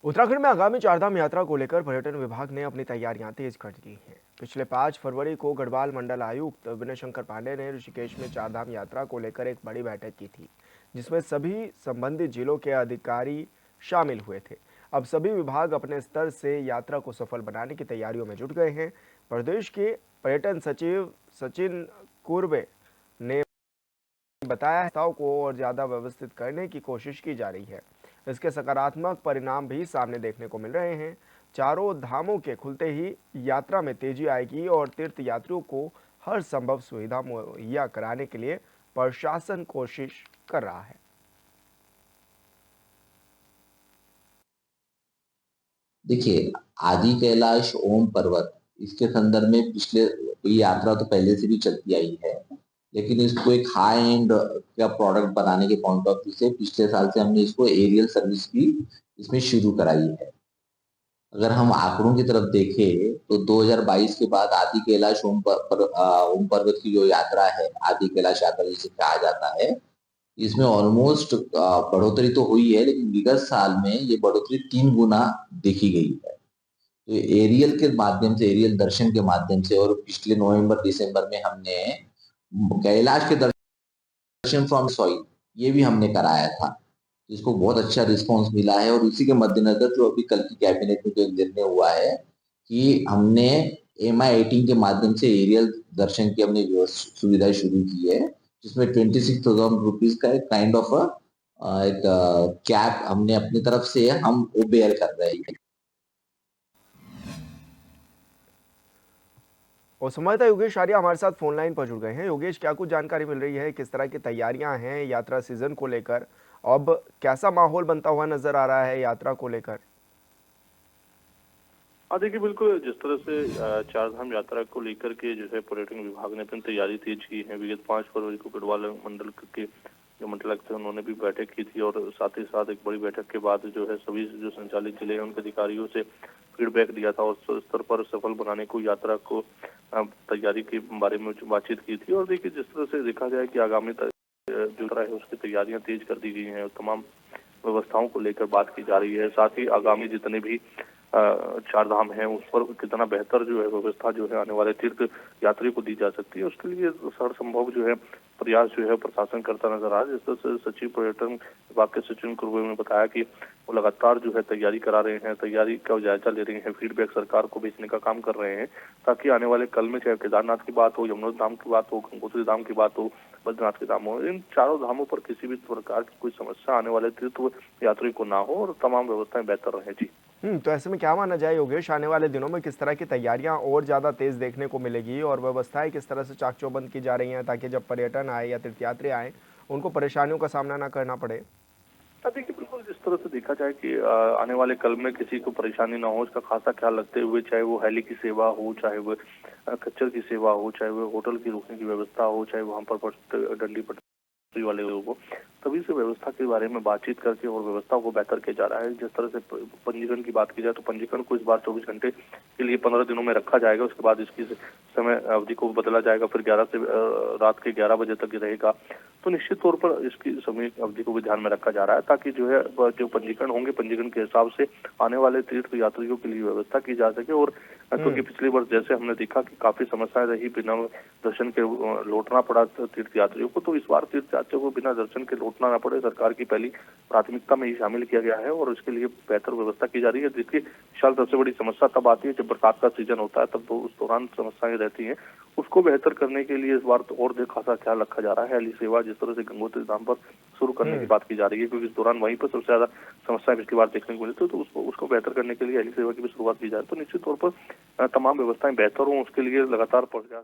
उत्तराखंड में आगामी चारधाम यात्रा को लेकर पर्यटन विभाग ने अपनी तैयारियां तेज कर दी हैं। पिछले 5 फरवरी को गढ़वाल मंडल आयुक्त विनय शंकर पांडे ने ऋषिकेश में चारधाम यात्रा को लेकर एक बड़ी बैठक की थी, जिसमें सभी संबंधित जिलों के अधिकारी शामिल हुए थे। अब सभी विभाग अपने स्तर से यात्रा को सफल बनाने की तैयारियों में जुट गए हैं। प्रदेश के पर्यटन सचिव सचिन कुर्बे ने बताया प्रस्ताव को और ज्यादा व्यवस्थित करने की कोशिश की जा रही है। इसके सकारात्मक परिणाम भी सामने देखने को मिल रहे हैं। चारों धामों के खुलते ही यात्रा में तेजी आएगी और तीर्थ यात्रियों को हर संभव सुविधा मुहैया कराने के लिए प्रशासन कोशिश कर रहा है। देखिए, आदि कैलाश ओम पर्वत इसके संदर्भ में पिछले ये यात्रा तो पहले से भी चलती आई है, लेकिन इसको एक हाई एंड का प्रोडक्ट बनाने के पॉइंट ऑफ व्यू से पिछले साल से हमने इसको एरियल सर्विस भी इसमें शुरू कराई है। अगर हम आंकड़ों की तरफ देखें तो 2022 के बाद आदि कैलाश ओम पर्वत की जो यात्रा है, आदि कैलाश यात्रा जिसे कहा जाता है, इसमें ऑलमोस्ट बढ़ोतरी तो हुई है, लेकिन विगत साल में ये बढ़ोतरी 3 गुना देखी गई है। तो एरियल के माध्यम से, एरियल दर्शन के माध्यम से, और पिछले नवंबर दिसंबर में हमने कैलाश के दर्शन फ्रॉम सॉइल ये भी हमने कराया था, जिसको बहुत अच्छा रिस्पांस मिला है। और इसी के मद्देनजर जो अभी कल की कैबिनेट में जो निर्णय हुआ है कि हमने MI-18 के माध्यम से एरियल दर्शन की हमने सुविधा शुरू की है, जिसमें 26,000 रुपीज का एक काइंड ऑफ एक कैप हमने अपनी तरफ से हम वो बेयर कर रहे हैं। और संवाददाता योगेश आर्या हमारे साथ फोन लाइन पर जुड़ गए हैं। योगेश, क्या कुछ जानकारी मिल रही है, किस तरह की तैयारियां हैं यात्रा सीजन को लेकर? अब कैसा माहौल बनता हुआ नजर आ रहा है यात्रा को लेकर? हाँ देखिए, बिल्कुल जिस तरह से चारधाम यात्रा को लेकर के जो है पर्यटन विभाग ने अपनी तैयारी तेज की है। विगत 5 फरवरी को गढ़वाल मंडल के जो मंडलायुक्त थे उन्होंने भी बैठक की थी, और साथ ही साथ एक बड़ी बैठक के बाद जो है सभी जो संचालित जिले हैं उनके अधिकारियों से फीडबैक दिया था और उस स्तर पर सफल बनाने को यात्रा को तैयारी के बारे में बातचीत की थी। और देखिए, जिस तरह से देखा जाए कि आगामी जो है उसकी तैयारियां तेज कर दी गई हैं और तमाम व्यवस्थाओं को लेकर बात की जा रही है। साथ ही आगामी जितने भी चार धाम है उस पर कितना बेहतर जो है व्यवस्था जो है आने वाले तीर्थ यात्री को दी जा सकती है, उसके लिए हर संभव जो है प्रयास जो है प्रशासन करता नजर आ रहा है। जिस तरह से सचिव पर्यटन विभाग के सचिन कुर्वे ने बताया कि वो लगातार जो है तैयारी करा रहे हैं, तैयारी का जायजा ले रहे हैं, फीडबैक सरकार को भेजने का काम कर रहे हैं, ताकि आने वाले कल में चाहे केदारनाथ की बात हो, यमुनोत्री धाम की बात हो, गंगोत्री धाम की बात हो, बद्रीनाथ के धाम हो, इन चारों धामों पर किसी भी प्रकार की कोई समस्या आने वाले तीर्थ यात्री को ना हो और तमाम व्यवस्थाएं बेहतर रहे। जी। तो ऐसे में क्या माना जाए योगेश, आने वाले दिनों में किस तरह की तैयारियां और ज़्यादा तेज़ देखने को मिलेगी और व्यवस्थाएं किस तरह से चाक चौबंद की जा रही हैं, ताकि जब पर्यटन आए या तीर्थयात्री आए उनको परेशानियों का सामना ना करना पड़े? देखिए, बिल्कुल जिस तरह से देखा जाए कि आने वाले कल में किसी को परेशानी ना हो, इसका खासा ख्याल रखते हुए, चाहे वो हेली की सेवा हो, चाहे वो खच्चर की सेवा हो, चाहे वो होटल की रुकने की व्यवस्था हो, चाहे वहाँ पर डंडी पट्टी वाले लोगों को, तभी से व्यवस्था के बारे में बातचीत करके और व्यवस्था को बेहतर किया जा रहा है। जिस तरह से पंजीकरण की बात की जाए तो पंजीकरण को इस बार 24 घंटे के लिए 15 दिनों में रखा जाएगा। उसके बाद इसकी समय अवधि को बदला जाएगा, फिर 11 से रात के 11 बजे तक रहेगा। तो निश्चित तौर पर इसकी समय अवधि को भी ध्यान में रखा जा रहा है, ताकि जो है जो पंजीकरण होंगे, पंजीकरण के हिसाब से आने वाले तीर्थ यात्रियों के लिए व्यवस्था की जा सके। और क्योंकि पिछली वर्ष जैसे हमने देखा कि काफी समस्याएं रही, बिना दर्शन के लौटना पड़ा तीर्थ यात्रियों को, तो इस बार तीर्थ यात्रियों को बिना दर्शन के लौटना ना पड़े, सरकार की पहली प्राथमिकता में ही शामिल किया गया है और उसके लिए बेहतर व्यवस्था की जा रही है। देखिए, विशाल सबसे बड़ी समस्या तब आती है जब बरसात का सीजन होता है, तब तो उस दौरान समस्याएं रहती हैं। उसको बेहतर करने के लिए इस बार तो और भी खासा ख्याल रखा जा रहा है। हेली सेवा जिस तरह से गंगोत्री धाम पर शुरू करने की बात की जा रही है, क्योंकि इस दौरान वहीं पर सबसे ज्यादा समस्याएं पिछली बार देखने को मिली थी, तो उसको बेहतर करने के लिए हेली सेवा की भी शुरुआत की जाए, तो निश्चित तौर पर तमाम व्यवस्थाएं बेहतर हों, उसके लिए लगातार प्रयास